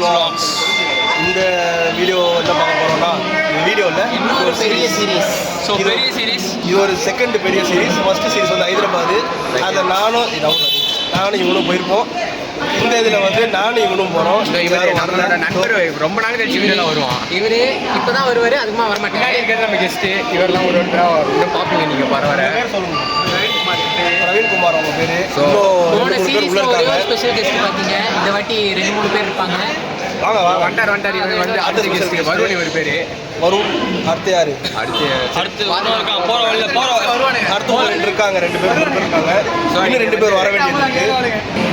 vlogs. இந்த video என்ன பார்க்க போறோம்னா இந்த வீடியோவில் ஒரு பெரிய சீரிஸ். ஸோ பெரிய சீரிஸ் இது ஒரு செகண்ட் பெரிய சீரிஸ். ஃபர்ஸ்ட் சீரிஸ் வந்து ஹைதராபாத். அதை நானும் இவனும் போயிருப்போம். இந்த இதில் வந்து நானும் இவனும் போகிறோம். நண்பர் ரொம்ப நாள் கழிச்சு வீடியோலாம் வருவான். இவர் இப்போ தான் வருவார், அதுக்குமா வர மாட்டேன். இருக்கிறது நம்ம கெஸ்ட்டு. இவரெல்லாம் ஒரு இன்னும் பார்ப்பீங்க நீங்கள் பரவாயில்ல. சொல்லுங்க, பிரவீன்குமார் அவங்க பேர். போன சீரிஸில் ஒரே ஸ்பெஷல் கெஸ்ட் பார்த்தீங்க. இந்த வாட்டி 2-3 பேர் இருப்பாங்க. வாங்க வண்டார் இவர் வந்து அடுத்த கெஸ்ட் வருவன். இவர் பேர் வரும். அடுத்து யாரு? அடுத்து அடுத்து இருக்காங்க 2 பேர் இருக்காங்க. இன்னும் 2 பேர் வர வேண்டியது.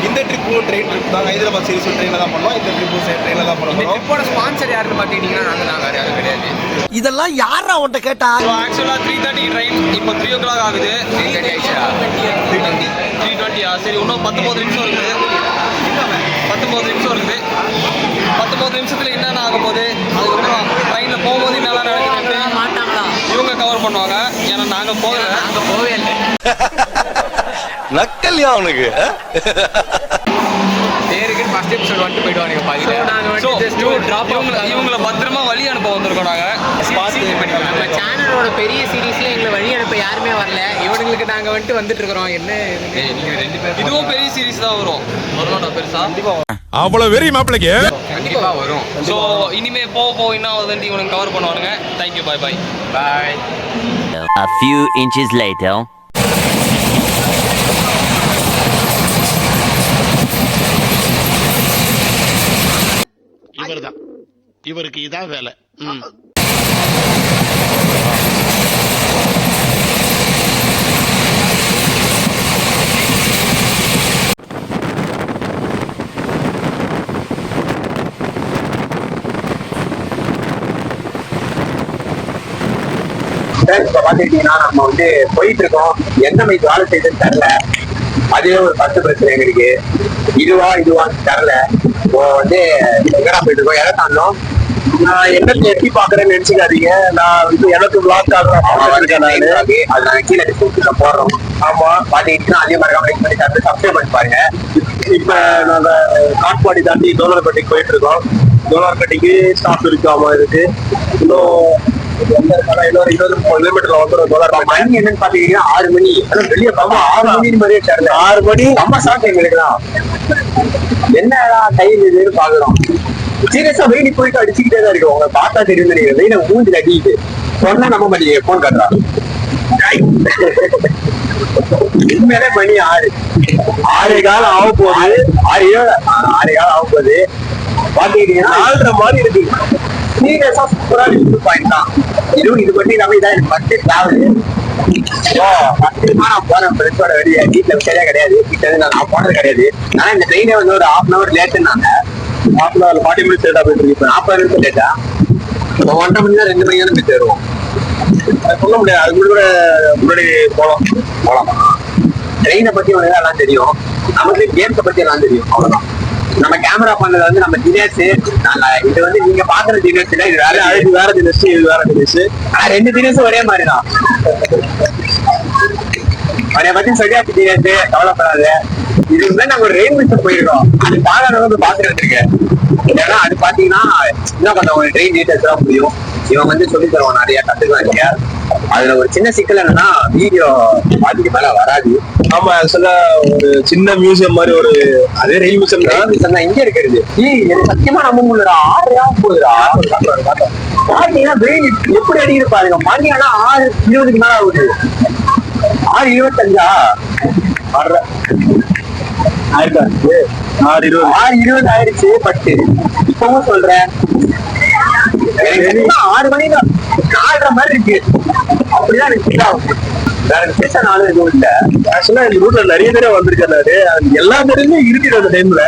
இந்த ட்ரிப்பும் ட்ரெயின் ட்ரிப் தான். ஹைதராபாத் சீரிஸ் ட்ரெயினில் தான் பண்ணோம். இந்த ட்ரிப்பும் ட்ரெயினில் தான் பண்ணோம். ட்ரிப்போட ஸ்பான்சர் யாருன்னு பார்த்துக்கிட்டிங்கன்னா நாங்கள் வேறு யாரும் கிடையாது. இதெல்லாம் யாரா உன்ட்ட கேட்டா? ஆக்சுவலாக 3:30 ட்ரெயின் இப்போ 3 o'clock ஆகுது. 3:30 ஆயிடுச்சா? 3:20. சரி, இன்னும் 19 நிமிஷம் இருக்குது. 19 நிமிஷம் இருக்குது. 19 நிமிஷத்தில் என்னென்ன ஆக போகுது, அதுக்கப்புறம் ட்ரெயினில் போகும்போது என்னெல்லாம் நடக்குது மாட்டாங்களா இவங்க கவர் பண்ணுவாங்க. ஏன்னா நாங்கள் போகவே இல்லை. நக்கல்யா அவனுக்கு பேருக்கு ஃபர்ஸ்ட் எபிசோட் வந்துட்டு போயிடுவாங்க பாதியில். இவங்களை பத்திரமா வழி அனுப்ப வந்திருக்கோம் நாங்கள். நம்ம சேனலோட பெரிய சீரீஸ்ல எங்களை வழி அனுப்ப யாருமே வரல. இவங்களுக்கு நாங்கள் வந்துட்டு இருக்கிறோம். என்ன நீங்கள் 2 பேர் இதுவும் பெரிய சீரீஸ் தான் வரும். பெருசா அவ்வளவு வெறி மாப்பிளைக்கு கண்டிப்பாக வரும். ஸோ இனிமே போக என்ன ஆகுதுன்னு இவனுக்கு கவர் பண்ணுவானுங்க. Thank you. Bye. A few inches later. இவர்தான், இவருக்கு இதான் வேலை. இப்ப பாத்துக்கிட்டீங்கன்னா நம்ம வந்து போயிட்டு இருக்கோம். எந்த மைக்கு வேலை செய்யுதுன்னு தெரியல. அதே ஒரு 10 பிரச்சனை எங்களுக்கு. இதுவான்னு தெரியல. இப்போ வந்து எங்கடா போயிட்டு இருக்கோம், எதை தாண்டோம். என்னத்தை எப்படி பாக்குறேன்னு நினைச்சுக்காதீங்க. நான் வந்து எனக்கு பிளாக் ஆகுறேன். அது நாங்க கீழே டிஸ்கிரிப்ஷன்ல போடுறோம். ஆமா, பாத்தீங்கன்னா அதே மாதிரி கமெண்ட் பண்ணி தந்து சப்ஸ்கிரைப் பண்ணி பாருங்க. இப்ப நாங்க காட்பாடி தாண்டி டோலர்பேட்டைக்கு போயிட்டு இருக்கோம். டோலர்பேட்டைக்கு ஸ்டாப் இருக்கு. ஆமா இருக்கு. இன்னும் 20 கிலோமீட்டர்ல வந்துடும். மணி என்னன்னு பாத்தீங்கன்னா 6 மணி. வெளியே 6 மணி மாதிரியே 6 மணி நம்ம ஷார்ட் எங்களுக்குலாம் என்னடா டைம் இதுன்னு பாக்குறோம். சீரியஸா வெயிட் போயிட்டு அடிச்சுக்கிட்டே தான் இருக்கு. உங்க பார்த்தா தெரியும் நினைக்கிறேன். வெயில மூஞ்சில் அடிக்கிட்டு சொன்னா நம்ம மாட்டீங்க. போன் காட்டுறான். உண்மையிலே மணி 6 காலம் ஆக போகுது. 6 காலம் ஆக போகுது. பாத்துக்கிட்டீங்கன்னா 4:30 மாதிரி இருக்கு. சீரியஸா சூப்பரா பாயிண்ட் தான். இது பண்ணி நம்ம இதான் எனக்கு ஃபர்ஸ்ட் டிராவல். நான் போனேன் ஃப்ரெண்ட்ஸோட வெளியே. வீட்டுல சரியா கிடையாது. வீட்டுல நான் போனது கிடையாது. ஆனா இந்த ட்ரெயினே வந்து ஒரு 1/2 லேட்டுன்னாங்க. 40 மினிட்ஸ் லேட்டா போயிட்டு இருக்கு. இப்போ 40 நிமிஷம் லேட்டா. 1:30 மணி தான் 2 மணி தான் போய் தருவோம். சொல்ல முடியாது. அது கூட முன்னாடி போலாம். ட்ரெயினை பத்தி உனக்கு எல்லாம் தெரியும். நமக்கு கேம்ஸை பத்தி எல்லாம் தெரியும். அவ்வளவுதான். நம்ம கேமரா பண்ணது வந்து நம்ம தினேஷ். இது வந்து நீங்க பாக்குற தினேஷ் இல்ல. இது வேற தினேஷ். இது வேற தினேஷ். 2 தினேஷும் ஒரே மாதிரிதான். அவனை பத்தி சொல்லியாச்சு தினேஷ், கவலைப்படாது. இது வந்து நாங்க ஒரு ரெயின் மிஷன் போயிருக்கோம். அது பாக்காத வந்து பாத்துட்டு இருக்கேன். ஏன்னா அது பாத்தீங்கன்னா என்ன பண்ண ஒரு ட்ரெயின் டீட்டெயில்ஸ் தான் முடியும். இவன் வந்து சொல்லி தருவான், நிறைய கத்துக்குவாங்க. அதுல ஒரு சின்ன சிக்கல் என்னன்னா வீடியோ பாதிக்கு மேல வராது. ஆமா, ஆக்சுவலா ஒரு சின்ன மியூசியம் மாதிரி ஒரு அதே ரயில் மியூசியம் தான் இங்க இருக்கிறது. எனக்கு சத்தியமா நம்ப முடியலடா. 6 போகுதுடா. பாத்தீங்கன்னா வெயில் எப்படி அடிக்கிட்டு பாருங்க. மணி ஆனா 6:20 மேல ஆகுது. 6:25 6:20 ஆயிடுச்சு. பட்டு இப்பவும் சொல்றேன் 6 மணி தான் 4:30 மாதிரி இருக்கு. அப்படிதான் எனக்கு வேற விசேஷ நாளும் எதுவும் இல்ல. ஆக்சுவலா இந்த ரூட்ல நிறைய பேர் வந்திருக்காரு. எல்லா பேருமே இருக்குது அந்த டைம்ல.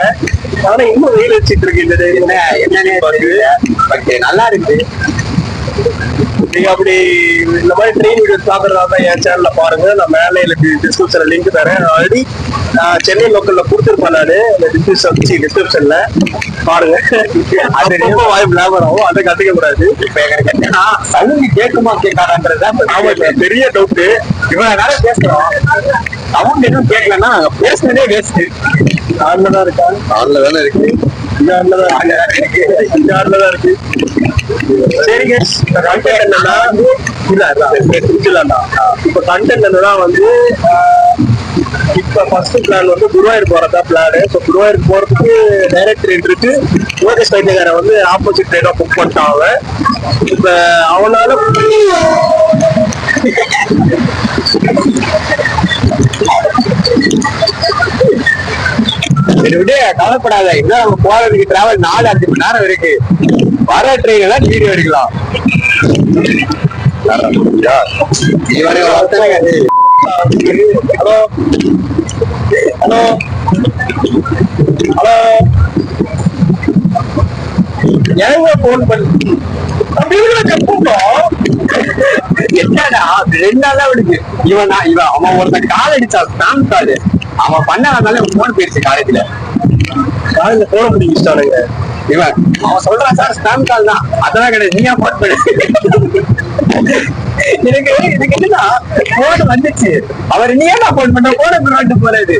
ஆனா இன்னும் வெயில் வச்சுட்டு இருக்கு இந்த டைம். என்னன்னே தெரியல. பட் நல்லா இருக்கு. நீங்க அப்படி இந்த மாதிரி ட்ரெயின் வீடியோஸ் பாக்குறதா தான் என் சேனல்ல பாருங்க. நான் மேலே டிஸ்கிரிப்ஷன்ல லிங்க் தரேன். ஆல்ரெடி சென்னை லோக்கல்ல கொடுத்துருப்பேன். நானு டிஸ்கிரிப்ஷன்ல பாருங்க. அது ரொம்ப வாய்ப்பு லேபர் ஆகும். அதை கத்துக்க கூடாது. இப்ப எனக்கு என்னன்னா சவுண்ட் கேட்குமா கேட்காதான்றதுதான் பெரிய டவுட். இவ்வளவு நேரம் பேசுறோம், சவுண்ட் எதுவும் கேட்கலன்னா பேசுனதே வேஸ்ட். ஆன்ல தான் இருக்கா? ஆன்ல தானே இருக்கு. சரிங்க, கண்டென்ட் என்னன்னா இப்ப கண்டென்ட் என்னன்னா வந்து இப்ப ஃபர்ஸ்ட் பிளான் வந்து குருவாயூர் போறதா பிளான். ஸோ குருவாயூர் போறதுக்கு டைரக்டர் இன்ட்ருக்கு லோகேஷ் வைத்தியகாரன் வந்து ஆப்போசிட் ட்ரெயினா புக் பண்ணிட்டான் அவன். இப்ப அவனால விட கவலைப்படாத, இன்னும் நம்ம போறதுக்கு டிராவல் 4-5 மணி நேரம் இருக்கு. வர ட்ரெயின் எல்லாம் வீடியோ எடுக்கலாம். ஹலோ ஹலோ ஹலோ ஏங்க போன் பண்ணி என்னடா 2 நாளா விடுக்கு இவன் அவன் ஒருத்தன் கால் அடிச்சான், ஸ்டாம்ப் கால். அவன் பண்ணாதனால போன் போயிடுச்சு காலேஜ்ல. காலையில போன முடிஞ்சிட்டானுங்க. அவன் சொல்றான் சார் ஸ்டாம்ப் கால் தான், அதெல்லாம் கிடையாது, நீயா போன் பண்ணு. எனக்கு என்னன்னா போன் வந்துச்சு, அவர் நீ ஏன் போன் பண்ண, போன பின்னாடி போறாரு.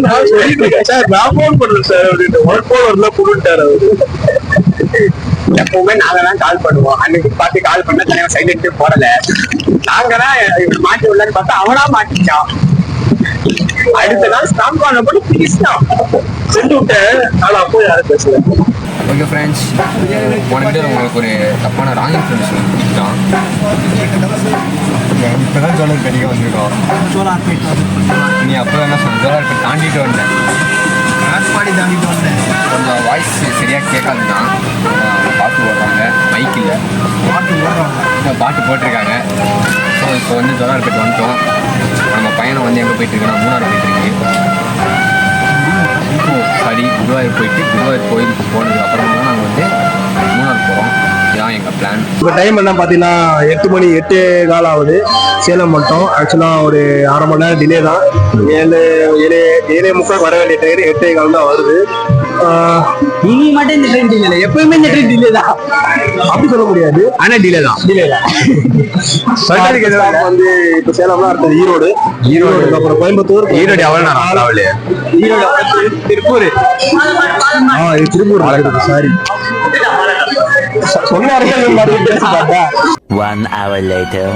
நான் சொல்லிட்டு இருக்கேன் சார், நான் போன் பண்றேன் சார் அப்படின்னு. ஒரு போன் வரல புரிட்டாரு அவரு. எப்பவுமே நாங்க தான் கால் பண்ணுவோம். அன்னைக்கு பார்த்து கால் பண்ண தனியாக சைலண்ட் போடல. நாங்க தான் மாட்டி விடலான்னு பார்த்தா அவனா மாட்டிச்சான். அடுத்த நாள் ஸ்டாம்ப் கால் போட்டு பேசினான், சென்று விட்டேன். ஆனா அப்போ யாரும் பேசல. ஓகே ஃப்ரெண்ட்ஸ், போன வீடியோவில் உங்களுக்கு ஒரு தப்பான ராங் இன்ஃபர்மேஷன் கொடுத்துட்டான். இப்போ தான் ஜோலார்பேட் அடிக்க வந்திருக்கோம். நீ அப்போ என்ன சொன்ன, ஜோலார்பேட் தாண்டிட்டு வந்தேன், கொஞ்சம் வாய்ஸ் சரியாக கேட்காதுதான். பாட்டு போடுறாங்க, மைக் இல்லை, பாட்டு போட்டிருக்காங்க. ஸோ இப்போ வந்து ஜோலார்பேட் வந்துட்டோம். நம்ம பயணம் வந்து எங்கே போயிட்டுருக்குன்னா மூணாறு போயிட்டுருக்கு. குருவாயூர் போயிட்டு குருவாயூர் கோயிலுக்கு போனதுக்கு அப்புறமா தான் நாங்கள் வந்து மூணாறு போகிறோம். இதுதான் எங்கள் பிளான். இப்போ டைம் என்ன பார்த்தீங்கன்னா 8 மணி 8:15 ஆகுது. சேலம் மட்டும் ஆக்சுவலாக ஒரு 1/2 மணி நேரம் டிலே தான். 7:45 வர வேண்டிய ட்ரெயின் 8:15 தான் வருது. இனி மட்டும் இந்த ட்ரெயின் டிலே, எப்பவுமே இந்த ட்ரெயின் டிலே தான். அப்படி சொல்ல முடியாது, ஆனா டிலே தான். வந்து இப்போ சேலம்னா அடுத்தது ஈரோடு. ஈரோடுக்கு அப்புறம் கோயம்புத்தூர். ஈரோடு எவ்வளோ நேரம் ட்ராவல்? ஈரோடு திருப்பூர். இது திருப்பூர் நடக்குது. சாரி சொன்ன 1 hour later.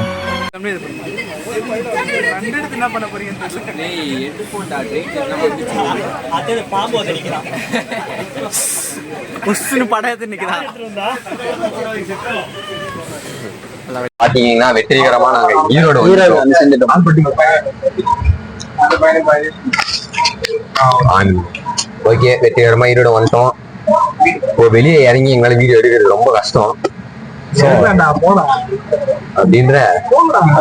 பாத்தீங்கன்னா வெற்றிகரமா நாங்க ஈரோடு ஓகே, வெற்றிகரமா ஈரோடு வந்துட்டோம். இப்போ வெளியே இறங்கி எங்களால வீடியோ எடுக்கிறது ரொம்ப கஷ்டம் அப்படின்ற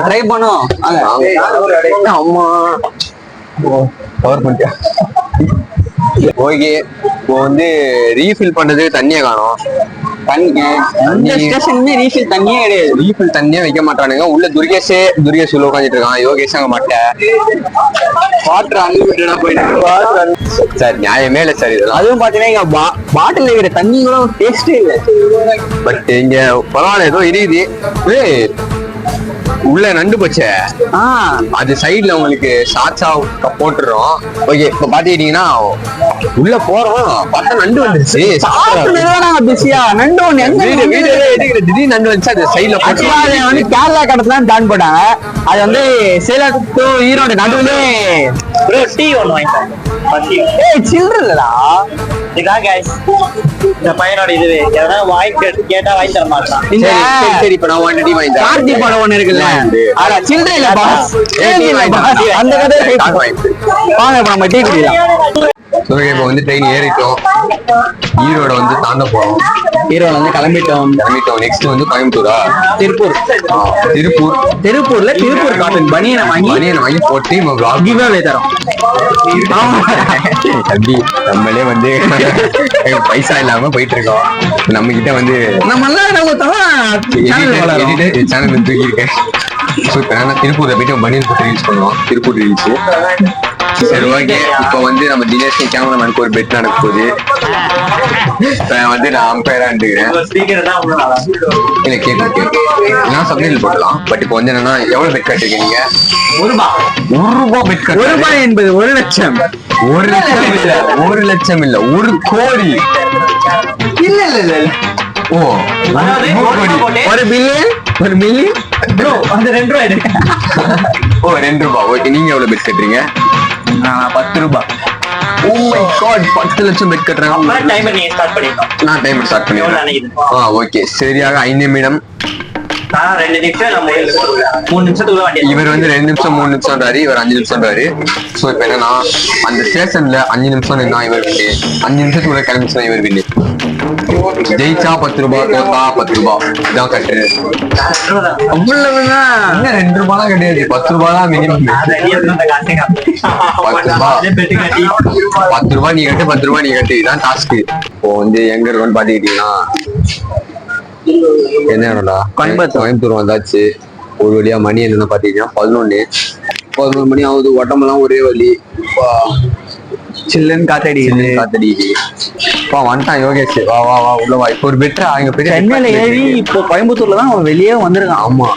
ட்ரை பண்ணோம். அம்மா பவர் பண்ணியா? ஓகே, இப்போ வந்து ரீஃபில் பண்றது தண்ணியை காணோம். ரீஃபில் தண்ணியே வைக்க மாட்டானுங்க. உள்ள துர்கேஷ் உள்ள உட்காந்துட்டு இருக்கான். யோகேஷ் அங்க மாட்டேன் சார், நியாயமே இல்லை சார் இதெல்லாம். அதுவும் பாத்தீங்கன்னா பாட்டில் இருக்கிற தண்ணி கூட டேஸ்டே இல்லை. பட் இங்க பரவாயில்ல, ஏதோ இருக்குது. உள்ள நண்டு போச்சே, அது சைட்ல உங்களுக்கு ஷார்ட்ஸா போட்டுறோம். ஓகே, இப்ப பாத்துக்கிட்டீங்கன்னா உள்ள போறோம், பார்த்தா நண்டு வந்துருச்சு. திடீர்னு நண்டு வந்துச்சு. அது சைட்ல போட்டு வந்து கேரளா கடத்துல பிளான் போட்டாங்க. அது வந்து சேலம் டு ஈரோடு நடுவுல டீ ஒண்ணு வாங்கிட்டாங்க. சில்லறா இந்த பையனோட இதுவே எதனா வாங்கி கேட்டா வாங்கி தர மாட்டான். சரி, இப்ப நான் வாங்கி வாங்கி கார்த்தி படம் ஒண்ணு இருக்குல்ல, சில்லறை இல்ல பாஸ், அந்த கதை வாங்க நம்ம டீ குடிக்கலாம். இப்ப வந்து ட்ரெயின் ஏறிட்டோம். ஈரோட வந்து தாண்ட போறோம். ஈரோடு வந்து கிளம்பிட்டோம். நெக்ஸ்ட் வந்து கோயம்புத்தூரா திருப்பூர் காட்டன் பனியனை வாங்கி போட்டு கிவ்அவே தரோம். தம்பி, நம்மளே வந்து பைசா இல்லாம போயிட்டு இருக்கோம். நம்ம கிட்ட வந்து சேனல் தூக்கி இருக்கேன். திருப்பூர்ல போயிட்டு பனியன் போட்டு ரீல்ஸ் பண்ணுவோம். திருப்பூர் ரீல்ஸ். சரி, ஓகே. இப்போ வந்து நம்ம தினேஷ் கேமராமேனுக்கு ஒரு பெட் நடக்க போகுது. வந்து நான் அம்பையரா இருந்துக்கிறேன். ஸ்பீக்கர் தான் அவ்வளவு நல்லா இல்ல கேக்கு நான் சப்ஜெக்ட் போடலாம். பட் இப்போ வந்து என்னன்னா எவ்வளவு பெட் கட்டுறீங்க நீங்க? ₹1 பெட் கட்டு. ₹1 என்பது 1,00,000. 1,00,000 இல்ல 1 கோடி. இல்ல ஓ அதாவது 1 கோடி. 1 பில்லியன் 1 மில்லியன் ப்ரோ அந்த ₹2 ஓ ₹2. ஓகே நீங்க எவ்வளவு பெட் கட்டுறீங்க? ₹10. ஓ மை காட் 10 லட்சம் பெட் கட்டுறாங்க. டைமர் நீங்க ஸ்டார்ட் பண்ணிடலாம். நான் டைமர் ஸ்டார்ட் எவ்வளவு பண்ணிடுறேன். நினைக்குது? ஓகே சரியாக 5 நிமிடம். நான் 2 நிமிஷம் நம்ம 3 நிமிஷத்துக்குள்ள வண்டி இவர் வந்து 2 நிமிஷம் 3 நிமிஷம்ன்றாரு, இவர் 5 நிமிஷம்ன்றாரு. ஸோ இப்போ என்னன்னா அந்த ஸ்டேஷன்ல 5 நிமிஷம் நின்னா இவர் வின்னு, 5 நிமிஷத்துக்குள்ள கிளம்பிச்சுனா இவர் வின்னு. ஜெயிச்சா ₹10, தோத்தா ₹10. இதான் கட்டு. அவ்வளவுதான். என்ன ₹2 கிடையாது, ₹10 தான் மினிமம். ₹10 நீ கட்டு, ₹10 நீ கட்டு. இதான் டாஸ்க். இப்போ வந்து எங்க இருக்கோன்னு பாத்துக்கிட்டீங்கன்னா என்ன இடம்டா? கோயம்புத்தூர் வந்தாச்சு. ஒரு வழியா மணி என்னன்னு பாத்தீங்கன்னா 11 மணி ஆகுது. உடம்பெல்லாம் ஒரே வலி. சில்லுன்னு காத்தடிக்குது. வந்துட்டான் யோகேஷ். வா வா வா உள்ள வா. இப்போ ஒரு பெட்டரா அங்க பெரிய சென்னையில ஏறி இப்போ கோயம்புத்தூர்ல தான் அவன் வெளியே வந்திருக்கான். ஆமா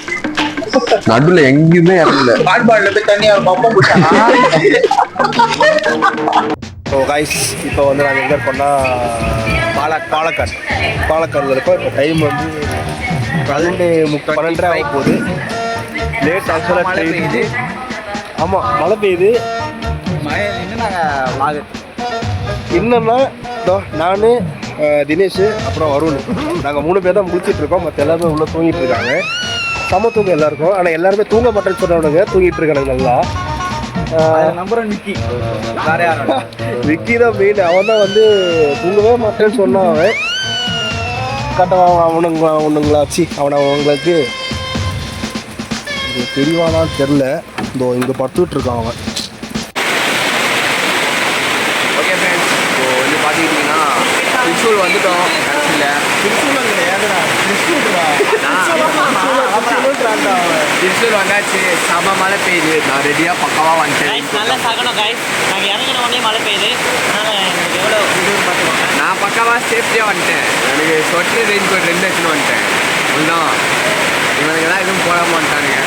நடுவுல எங்கேயுமே இறங்கல. ஸோ கைஸ் இப்போ வந்து நாங்கள் எங்கே இருக்கோம்னா பாலக்காடில் இருக்கோம். இப்போ டைம் வந்து 12:30 ஆக போகுது. லேட் ஆக்சுவலாக ட்ரெயின். ஆமாம் மழை பெய்யுது. என்னன்னா நான் தினேஷ் அப்புறம் வருண் நாங்கள் 3 பேர் தான் முடிச்சிட்டு இருக்கோம். மற்ற எல்லாருமே உள்ள தூங்கிட்டு இருக்காங்க. சம தூக்கம் எல்லாருக்கும். ஆனால் எல்லாருமே தூங்க மாட்டேன்னு சொன்னவனுங்க தூங்கிட்டு இருக்கானுங்க நல்லா. நம்புறேன் விக்கி. விக்கி தான் மெயின். அவன் தான் வந்து தூங்கவே மாட்டேன்னு சொன்னான். அவன் கரெக்டாக அவனுங்களாச்சு. அவங்களுக்கு தெரியவானான்னு தெரில. இதோ இங்கே படுத்துட்டு இருக்கான் அவன். ஓகே ஃப்ரெண்ட்ஸ் இப்போ வந்து பாத்துக்கிட்டீங்கன்னா திருச்சூர் வந்துட்டோம். திருச்சூர் வந்தாச்சு. செம மழை பெய்யுது. நான் ரெடியா பக்காவா வந்துட்டேன். நல்லா சாகணும் கைஸ். நாங்கள் இறங்கின உடனே மழை பெய்யுது. அதனால் எங்களுக்கு எவ்வளோ இதுன்னு பார்த்துக்கோங்க. நான் பக்காவா சேஃப்டியா வந்துட்டேன். எனக்கு சொட்டு ரெயின் கோட் 2 எடுத்துன்னு வந்துட்டேன். அதுதான் இவனுங்கெல்லாம் எதுவும் போட மாட்டானுங்க.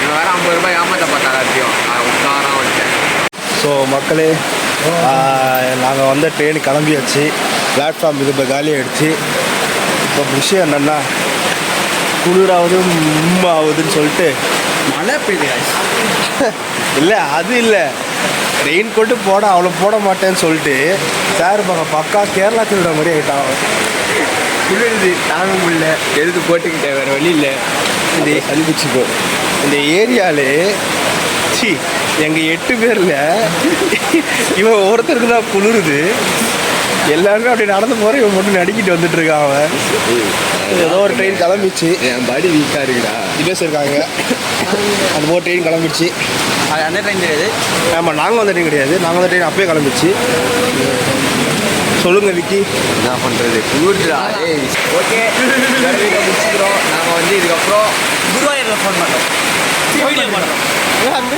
இவன் வேற ₹50 ஏமாத்த பார்த்தாங்க. அத்தியம் உட்காரம் வந்துட்டேன். ஸோ மக்களே நாங்கள் வந்து ட்ரெயின் கிளம்பியாச்சு. பிளாட்ஃபார்ம் இது இப்போ காலியாகிடுச்சு. இப்போ விஷயம் என்னென்னா குளிராவது ஆகுதுன்னு சொல்லிட்டு மழை பெய்யுது. இல்லை அது இல்லை ரெயின் கோட்டு அவ்வளோ போட மாட்டேன்னு சொல்லிட்டு சார் பக்கா கேரளா திருட மாதிரி ஆகிட்டான். குளிருது தாங்க முடியல. எடுத்து போட்டுக்கிட்டேன். வேற வழி இல்லை. இந்த அனுப்பிச்சுக்கோ. இந்த ஏரியாலே எங்கள் 8 பேரில் இவன் ஒருத்தருக்கு தான் குளிருது. எல்லாருமே அப்படி நடந்து போகிற இவன் மட்டும் நடிக்கிட்டு வந்துட்டு இருக்கான். அவன் ஏதோ ஒரு ட்ரெயின் கிளம்பிச்சு. என் பாடி வீக்காக இருக்குடா. தினேஷ் இருக்காங்க. அந்த ஒரு ட்ரெயின் கிளம்பிடுச்சு. அது அந்த ட்ரெயின் கிடையாது. ஆமாம் நாங்கள் வந்த ட்ரெயின் கிடையாது. நாங்கள் வந்த ட்ரெயின் அப்பயே கிளம்பிடுச்சு. சொல்லுங்கள் விக்கி. என்ன பண்ணுறது குளிர்டா. ஓகே முடிச்சுக்கிறோம். நாங்கள் வந்து இதுக்கப்புறம் குருவாயூரில் ஃபோன் பண்ணுறோம். வீடியோ பண்ணுறோம். அங்கே